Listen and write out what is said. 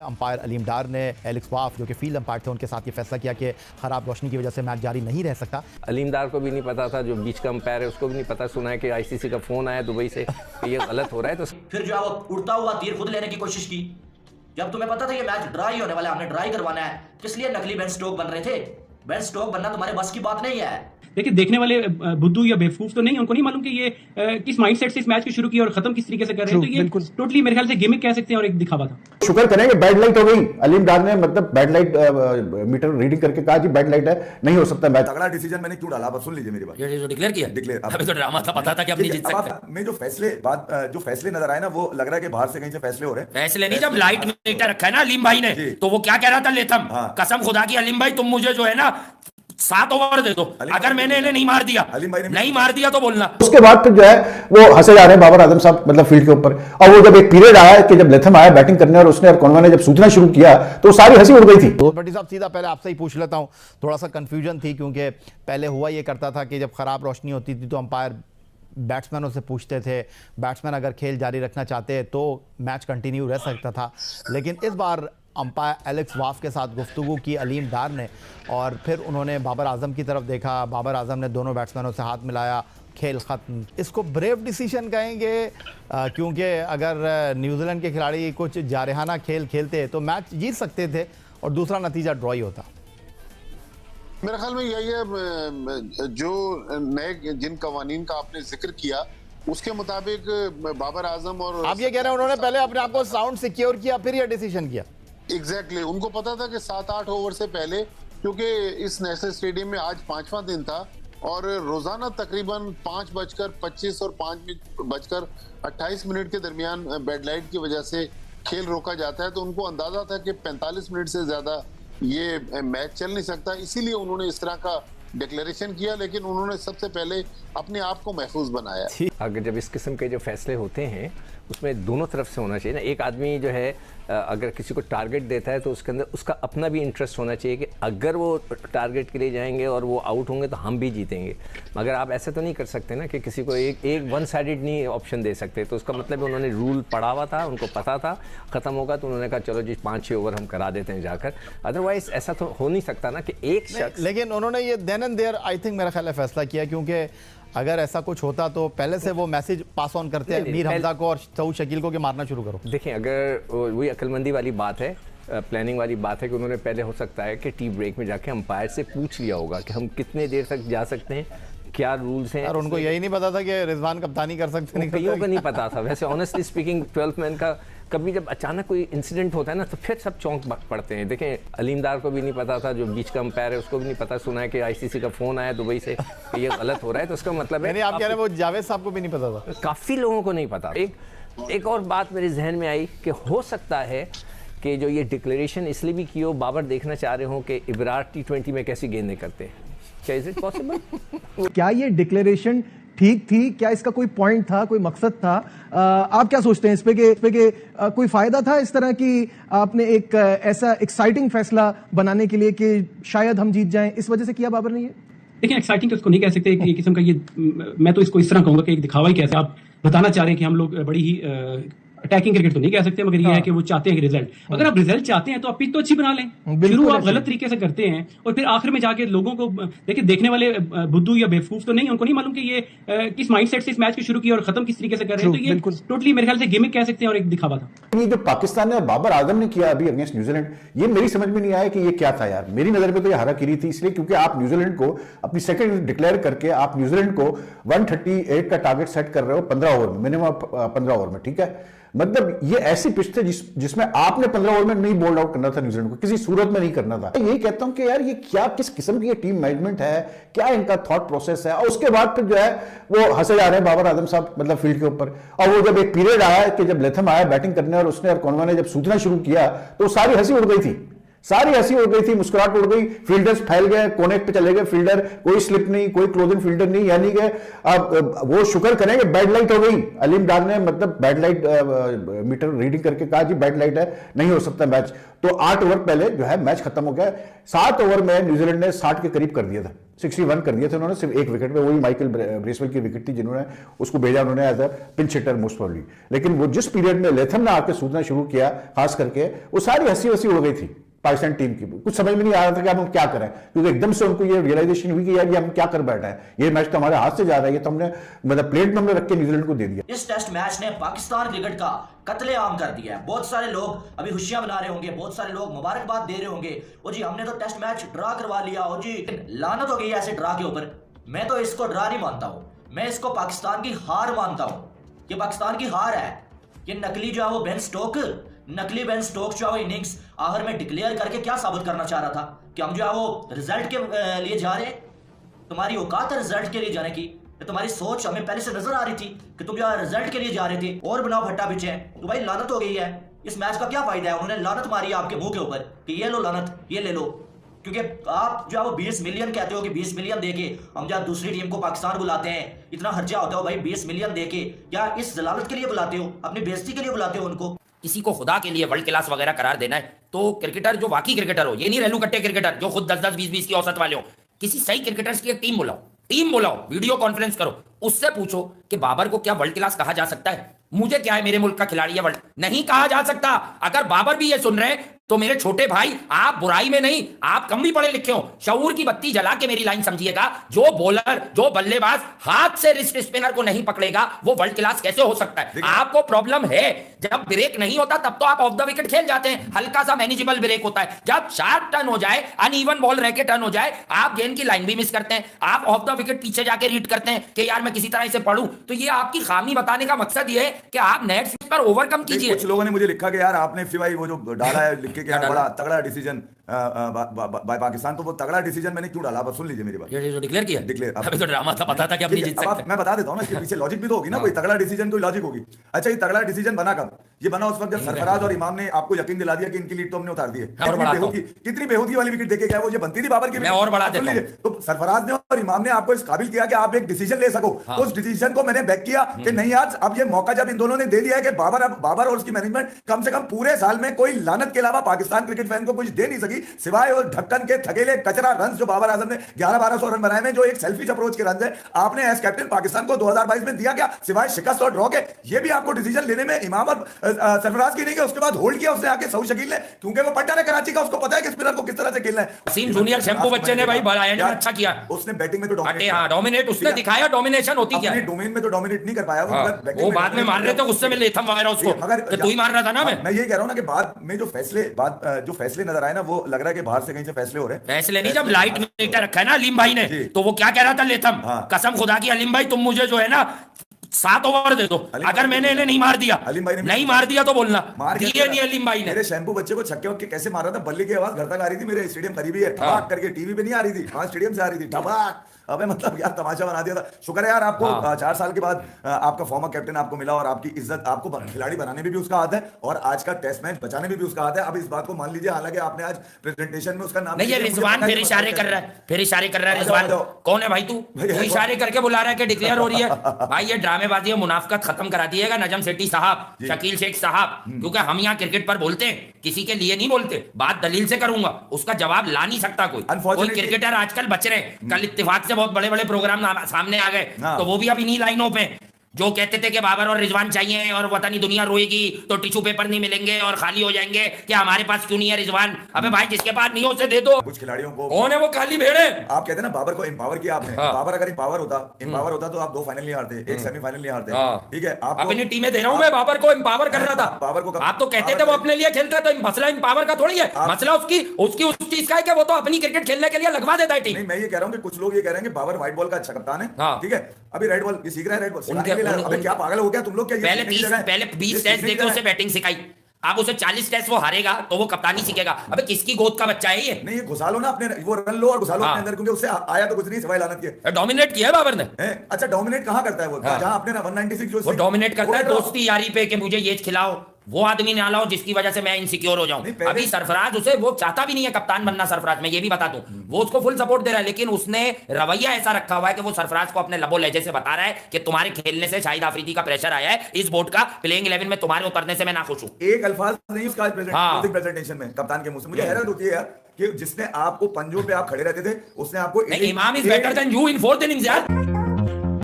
Umpire Aleem डार ने Alex वाफ जो कि फील्ड अंपायर थे उनके साथ ये फैसला किया कि खराब रोशनी की वजह से मैच जारी नहीं रह सकता। अलीम डार को भी नहीं पता था, जो बीच का अंपायर है उसको भी नहीं पता। सुना है कि आईसीसी का फोन आया दुबई से कि ये गलत हो रहा है। तो फिर जो है वो उड़ता हुआ तीर खुद लेने की कोशिश की। जब तुम्हें पता था ये मैच ड्राई होने वाला है, हमने ड्राई करवाना है, किस लिए नकली बेन स्टोक बन रहे थे? बेन स्टोक बनना तुम्हारे बस की बात नहीं है। देखिए, देखने वाले बुद्धू या बेवकूफ तो नहीं, उनको नहीं मालूम कि ये किस माइंडसेट से इस मैच को शुरू किया और खत्म किस तरीके से कर रहे हैं। तो ये टोटली मेरे ख्याल से गिमिक कह सकते हैं और एक दिखावा था। शुक्र करें कि बैड लाइट हो गई। अलीम डार ने मतलब बैड लाइट मीटर रीडिंग करके कहा जी बैड लाइट है, नहीं हो सकता मैच। तगड़ा डिसीजन मैंने क्यों डाला, बस सुन लीजिए मेरी बात। ये जो डिक्लेयर किया, डिक्लेयर अबे तो ड्रामा था, पता था कि अब नहीं जीत सकते। मैं जो फैसले नजर आए ना, वो लग रहा है कि बाहर से कहीं से फैसले हो रहे हैं। फैसले नहीं, जब लाइट मीटर रखा है ना अलीम भाई ने, तो वो क्या कह रहा था लेथम, कसम खुदा की अलीम भाई तुम मुझे जो है ना 7 ओवर दे दो, अगर मैंने इन्हें नहीं मार दिया तो बोलना। उसके बाद फिर जो है वो हंसे जा रहे हैं बाबर आजम साहब मतलब फील्ड के ऊपर। और वो जब एक पीरियड आया कि जब लेथम आया बैटिंग करने और उसने और कॉनवा ने जब सूचना शुरू किया तो सारी हंसी उड़ गई थी। तो भट्टी साहब सीधा पहले आपसे ही पूछ लेता हूं, थोड़ा सा कंफ्यूजन थी क्योंकि पहले हुआ ये करता था कि जब खराब रोशनी होती थी तो अंपायर बैट्समैनों से पूछते थे, बैट्समैन अगर खेल जारी रखना चाहते तो मैच कंटिन्यू रह सकता था। लेकिन इस बार अंपायर एलेक्स वाफ के साथ गुफ्तगू की अलीम डार ने और फिर उन्होंने बाबर आजम की तरफ देखा, बाबर आजम ने दोनों बैट्समैनों से हाथ मिलाया, खेल ख़त्म। इसको ब्रेव डिसीजन कहेंगे क्योंकि अगर न्यूजीलैंड के खिलाड़ी कुछ जारहाना खेल खेलते तो मैच जीत सकते थे और दूसरा नतीजा ड्रॉ ही होता। मेरे ख्याल में यही है, जो नए जिन कवानीन का आपने जिक्र किया उसके मुताबिक बाबर आजम और आप ये कह रहे हैं उन्होंने पहले अपने आप को साउंड सिक्योर किया फिर ये डिसीजन किया। एग्जैक्टली उनको पता था कि 7-8 ओवर से पहले, क्योंकि इस नेशनल स्टेडियम में आज 5वां दिन था और रोजाना तकरीबन 5:25 और 5:28 के दरमियान बेड लाइट की वजह से खेल रोका जाता है। तो उनको अंदाजा था कि 45 मिनट से ज्यादा ये मैच चल नहीं सकता, इसीलिए उन्होंने इस तरह का डिक्लेरेशन किया। लेकिन उन्होंने सबसे पहले अपने आप को महफूज बनाया। अगर जब इस किस्म के जो फैसले होते हैं उसमें दोनों तरफ से होना चाहिए ना। एक आदमी जो है अगर किसी को टारगेट देता है तो उसके अंदर उसका अपना भी इंटरेस्ट होना चाहिए कि अगर वो टारगेट के लिए जाएंगे और वो आउट होंगे तो हम भी जीतेंगे। मगर आप ऐसा तो नहीं कर सकते ना कि किसी को एक वन साइडेड नहीं ऑप्शन दे सकते। तो उसका मतलब उन्होंने रूल पढ़ा हुआ था, उनको पता था ख़त्म होगा तो उन्होंने कहा चलो जी 5-6 ओवर हम करा देते हैं जाकर। अदरवाइज ऐसा तो हो नहीं सकता ना कि एक शख्स। लेकिन उन्होंने ये then and there I think मेरा ख्याल है फैसला किया, क्योंकि अगर ऐसा कुछ होता तो पहले से वो मैसेज पास ऑन करते हैं मीर हमजा को और सऊद शकील को कि मारना शुरू करो। देखें, अगर वही अक्लमंदी वाली बात है, प्लानिंग वाली बात है कि उन्होंने पहले हो सकता है कि टी ब्रेक में जाके अंपायर से पूछ लिया होगा कि हम कितने देर तक जा सकते हैं, क्या रूल्स हैं। और उनको यही नहीं पता था कि रिजवान कप्तानी कर सकते हैं, कईयों को नहीं पता था। वैसे ऑनेस्टली स्पीकिंग 12th मैन का कभी जब अचानक कोई इंसिडेंट होता है ना तो फिर सब चौंक पड़ते हैं। देखें, अलीम डार को भी नहीं पता था, जो बीच का अंपायर है उसको भी नहीं पता। सुना है कि आईसीसी का फोन आया दुबई से कि ये गलत हो रहा है। तो उसका मतलब है आप कह रहे हैं वो जावेद साहब को भी नहीं पता था। काफ़ी लोगों को नहीं पता। एक और बात मेरे जहन में आई कि हो सकता है कि जो ये डिक्लेरेशन इसलिए भी की हो, बाबर देखना चाह रहे हो कि इब्रार T20 में कैसी गेंदें करते हैं। क्या इज इट पॉसिबल? क्या ये डिक्लेरेशन ठीक थी? क्या इसका कोई पॉइंट था, कोई मकसद था? आप क्या सोचते हैं इस पे कि कोई फायदा था इस तरह की आपने एक ऐसा एक्साइटिंग फैसला बनाने के लिए कि शायद हम जीत जाएं, इस वजह से किया बाबर ने ये? देखिए, एक्साइटिंग तो इसको नहीं कह सकते। एक किस्म का ये, मैं तो इसको इस तरह कहूंगा कि एक दिखावा ही कैसे आप बताना चाह रहे हैं कि हम लोग बड़ी ही अटैकिंग क्रिकेट तो नहीं कह सकते, मगर ये है कि वो चाहते हैं कि रिजल्ट, अगर आप रिजल्ट चाहते हैं तो आप पिच तो अच्छी बना लें। शुरू आप गलत तरीके से करते हैं और फिर आखिर में जाके लोगों को देखिए, देखने वाले बुद्धू या बेवकूफ तो नहीं, उनको नहीं मालूम कि ये किस माइंडसेट से इस मैच को शुरू किया और खत्म किस तरीके से कर रहे हैं। तो ये टोटली मेरे ख्याल से गिमिक कह सकते हैं और एक दिखावा था। ये जो पाकिस्तान ने बाबर आजम ने किया अभी अगेंस्ट न्यूजीलैंड, ये मेरी समझ में नहीं आया कि ये क्या था यार। मेरी नजर में तो ये हाराकिरी थी, इसलिए क्योंकि आप न्यूजीलैंड को अपनी सेकंड डिक्लेयर करके आप न्यूजीलैंड को 138 का टारगेट सेट कर रहे हो 15 ओवर में, मिनिमम 15 ओवर में, ठीक है। मतलब ये ऐसी पिच थे जिसमें आपने 15 ओवर में नहीं बोल्ड आउट करना था न्यूजीलैंड को, किसी सूरत में नहीं करना था। यही कहता हूं कि यार ये क्या, किस किस्म की ये टीम मैनेजमेंट है, क्या इनका थॉट प्रोसेस है। और उसके बाद फिर जो है वो हंसे जा रहे हैं बाबर आजम साहब मतलब फील्ड के ऊपर। और वो जब एक पीरियड आया कि जब लेथम आया बैटिंग करने और उसने और कॉनवा ने जब सूचना शुरू किया तो सारी हंसी उड़ गई थी सारी हंसी उड़ गई थी, मुस्कुराहट उड़ गई, फील्डर्स फैल गए, कोने पे चले गए फील्डर, कोई स्लिप नहीं, कोई क्लोजिंग फील्डर नहीं, यानी कि अब वो शुक्र करें कि बैड लाइट हो गई। अलीम डार ने मतलब बैड लाइट मीटर रीडिंग करके कहा जी बैड लाइट है, नहीं हो सकता मैच। तो 8 ओवर पहले जो है मैच खत्म हो गया। 7 ओवर में न्यूजीलैंड ने 60 के करीब कर दिया था, 61 कर दिए थे उन्होंने सिर्फ एक विकेट पे, वही माइकल ब्रेसवेल की विकेट थी जिन्होंने उसको भेजा उन्होंने as a pinch hitter most probably. लेकिन वो जिस पीरियड में लेथम ने आके सूझना शुरू किया खास करके, वो सारी हंसी वसी उड़ गई थी पाकिस्तान टीम की। कुछ समझ में नहीं आ रहा था कि अब हम क्या करें, क्योंकि एकदम से उनको ये रियलाइजेशन हुई कि यार ये हम क्या कर बैठा है, ये मैच तो हमारे हाथ से जा रहा है, ये तो हमने मतलब प्लेट में हमने रख के न्यूजीलैंड को दे दिया। इस टेस्ट मैच ने पाकिस्तान क्रिकेट का कत्लेआम कर दिया है। बहुत सारे लोग अभी खुशियां मना रहे होंगे, बहुत सारे लोग मुबारकबाद दे रहे होंगे, ओ जी हमने तो टेस्ट मैच ड्रा करवा लिया, ओ जी लानत हो गई ऐसे ड्रा के ऊपर। मैं तो इसको ड्रा नहीं मानता हूं, मैं इसको पाकिस्तान की हार मानता हूं। ये पाकिस्तान की हार है। ये नकली जो है वो बेन स्टोक्स जो है वो इनिंग्स आखिर में डिक्लेयर करके क्या साबित करना चाह रहा था कि हम जो है वो रिजल्ट के लिए जा रहे हैं। तुम्हारी औकात है रिजल्ट के लिए जाने की, तुम्हारी सोच हमें पहले से नजर आ रही थी कि तुम जो है रिजल्ट के लिए जा रहे थे। और बनाओ भट्टा पीछे, तो भाई लानत हो गई है। इस मैच का क्या फायदा है? उन्होंने लानत मारी आपके मुंह के ऊपर कि ये लो लानत, ये ले लो, क्योंकि आप जो है वो 20 मिलियन कहते हो कि 20 मिलियन देके हम जब दूसरी टीम को पाकिस्तान बुलाते हैं, इतना खर्चा होता है भाई 20 मिलियन देके, क्या इस जलालत के लिए बुलाते हो? अपनी बेइज्जती के लिए बुलाते हो उनको? किसी को खुदा के लिए वर्ल्ड क्लास वगैरह करार देना है तो क्रिकेटर जो वाकई क्रिकेटर हो, ये नहीं रेलू कट्टे क्रिकेटर जो खुद 10-10 20-20 की औसत वाले हो, किसी सही क्रिकेटर्स की एक टीम बुलाओ, वीडियो कॉन्फ्रेंस करो, उससे पूछो कि बाबर को क्या वर्ल्ड क्लास कहा जा सकता है? मुझे क्या है, मेरे मुल्क का खिलाड़ी है, वर्ल्ड नहीं कहा जा सकता। अगर बाबर भी ये सुन रहे हैं तो मेरे छोटे भाई आप बुराई में नहीं, आप कम भी पढ़े लिखे हो, शऊर की बत्ती जला के मेरी लाइन समझिएगा। जो बॉलर जो बल्लेबाज हाथ से रिस्ट स्पिनर को नहीं पकड़ेगा वो वर्ल्ड क्लास कैसे हो सकता है? आपको प्रॉब्लम है, जब ब्रेक नहीं होता तब तो आप ऑफ द विकेट खेल जाते हैं, हल्का सा मैनेजेबल ब्रेक होता है। जब शार्प टर्न हो जाए, अनइवन बॉल रह के टर्न हो जाए, आप गेंद की लाइन भी मिस करते हैं, आप ऑफ द विकेट पीछे जाके रीड करते हैं कि यार मैं किसी तरह इसे पढ़ूं। तो ये आपकी खामी बताने का मकसद ये है कि आप नेट स्विच पर ओवरकम कीजिए। कुछ लोगों ने मुझे लिखा कि यार आपने भाई वो जो डाला है लिख के बड़ा तगड़ा डिसीजन बाय पाकिस्तान, तो वो तगड़ा डिसीजन मैंने क्यों डाला? अब सुन लीजिए मेरी बात। ये जो डिक्लेयर किया, डिक्लेयर अभी तो ड्रामा था, पता था कि अपनी जीत सकते। मैं बता देता हूं ना, इसके पीछे लॉजिक भी तो होगी ना, कोई तगड़ा डिसीजन कोई लॉजिक होगी। अच्छा, ये तगड़ा डिसीजन बना कब? ये बना उस वक्त जब सरफराज और इमाम ने आपको यकीन दिला दिया कि इनकी लीड तो हमने उतार दी है। कितनी बेहूदी वाली विकेट देके क्या वो ये बनती थी बाबर की? मैं और बढ़ा देता हूं। तो सरफराज ने और इमाम ने आपको इस काबिल किया कि आप एक डिसीजन ले सको, तो उस डिसीजन को मैंने बैक किया कि नहीं यार, अब ये मौका जब इन दोनों ने दे दिया है कि बाबर और उसकी मैनेजमेंट कम से कम पूरे साल में कोई लानत के अलावा पाकिस्तान क्रिकेट फैन को कुछ दे नहीं सकी सिवाय और ढक्कन के थकेले कचरा रन जो बाबर आजम ने 11-1200 रन बनाए में, जो एक सेल्फिश अप्रोच के रन है आपने एज कैप्टन पाकिस्तान को 2022 में दिया क्या सिवाय शिकस्त और ड्रॉ के? ये भी आपको डिसीजन लेने में इमाम और सरफराज की नहीं कि उसके बाद होल्ड किया उसने आके सऊद शकील ने, क्योंकि वो पट्टा है कराची का, उसको पता है कि स्पिनर को किस तरह से खेलना है। वसीम जूनियर शैम्पू बच्चे ने भाई अच्छा किया, उसने बैटिंग में तो डोमिनेट उसने दिखाया, डोमिनेशन होती क्या है? डोमेन में तो डोमिनेट नहीं कर पाया वो बाद में मार रहे थे गुस्से में लेथम वगैरह उसको, कि तू ही मार रहा था ना। मैं ये कह रहा हूं ना कि बाद में जो फैसले नजर आए ना, वो लग रहा है कि बाहर से कहीं से फैसले हो रहे हैं। फैसले नहीं, जब लाइट मीटर रखा है ना अलीम भाई ने, तो वो क्या कह रहा था लेथम, कसम खुदा की अलीम भाई तुम मुझे जो है ना 7 ओवर दे दो, अगर मैंने इन्हें नहीं मार दिया, नहीं मार दिया तो बोलना दिए नहीं अलीम भाई ने। मेरे शैम्पू बच्चे को छक्के वक्के कैसे मार रहा था, बल्ले की आवाज घर तक आ रही थी, मेरे स्टेडियम करीबी है, ठबाक करके टीवी पे नहीं आ रही थी, वहां स्टेडियम से आ रही थी ठबाक। अबे मतलब यार तमाशा बना दिया था। शुक्र है यार आपको 4 साल के बाद आपका फॉर्मर कैप्टन आपको मिला और आपकी इज्जत, आपको खिलाड़ी बनाने में भी उसका हाथ है और आज का टेस्ट मैच बचाने में भी उसका हाथ है। अब इस बात को मान लीजिए, हालांकि आपने आज प्रेजेंटेशन में उसका नाम नहीं, ये रिजवान फिर इशारे कर रहा है, रिजवान कौन है भाई? तू इशारे करके बुला रहा है कि डिक्लेयर हो रही है। भाई ये ड्रामेबाजी है, मुनाफिकत खत्म करा दिएगा नजम सेठी साहब, शकील शेख साहब, क्योंकि हम यहाँ क्रिकेट पर बोलते हैं, किसी के लिए नहीं बोलते। बात दलील से करूंगा, उसका जवाब ला नहीं सकता कोई क्रिकेटर आजकल बच रहे। कल इत्तेफाक से बहुत बड़े बड़े प्रोग्राम सामने आ गए, तो वो भी अब इन्हीं लाइनों पे जो कहते थे कि बाबर और रिजवान चाहिए और पता नहीं दुनिया रोएगी तो टिश्यू पेपर नहीं मिलेंगे और खाली हो जाएंगे, कि हमारे पास क्यों नहीं है रिजवान? अबे भाई जिसके पास नहीं हो उसे दे दो। कुछ खिलाड़ियों को कौन है वो काली भेड़े? आप कहते हैं ना बाबर को एम्पावर किया आपने। बाबर अगर एम्पावर होता तो आप 2 फाइनल नहीं हारते, 1 सेमीफाइनल नहीं हारते। ठीक है, आप अपनी टीमें दे रहा हूं मैं, बाबर को एम्पावर कर रहा था। बाबर को आप तो कहते थे वो अपने लिए खेलता है, तो मसला एम्पावर का थोड़ी है, मसला उसकी उस चीज का है कि वो तो अपनी क्रिकेट खेलने के लिए लगवा देता है टीम। नहीं, मैं ये कह रहा हूं कि कुछ लोग ये कह रहे हैं कि बाबर व्हाइट बॉल का अच्छा कप्तान है, ठीक है, अभी रेड बॉल ये सीख रहा है, रेड बॉल। अबे क्या पागल हो गया तुम लोग? क्या पहले 20 टेस्ट देके उसे बैटिंग सिखाई, आप उसे 40 टेस्ट वो हारेगा तो वो कप्तानी सीखेगा। अबे किसकी गोद का बच्चा है ये? नहीं, ये घुसा लो ना अपने, वो रन लो और घुसा लो अपने अंदर, क्योंकि उससे आया तो कुछ नहीं सिवाय लानत के। डोमिनेट किया है बाबर ने। अच्छा, डोमिनेट कहाँ करता है वो? जहां आपने ना 196 जो वो डोमिनेट करता है दोस्ती यारी पे कि मुझे ये खिलाओ, वो आदमी ना लाओ जिसकी वजह से मैं इनसिक्योर हो जाऊं। अभी सरफराज उसे वो चाहता भी नहीं है कप्तान बनना सरफराज, मैं ये भी बता दूं, वो उसको फुल सपोर्ट दे रहा है, लेकिन उसने रवैया ऐसा रखा हुआ है कि वो सरफराज को अपने लबो लहजे से बता रहा है कि तुम्हारे खेलने से शाहिद आफरीदी का प्रेशर आया है, इस बोर्ड का प्लेइंग 11 में तुम्हारे उतरने से मैं ना खुश हूं। एक अल्फाज नहीं उसका प्रेजेंटेशन में कप्तान के मुंह से। मुझे हैरान होती है यार कि जिसने आपको पंजों पे आप खड़े रहते थे उसने आपको इमाम is better than you in 4th innings यार।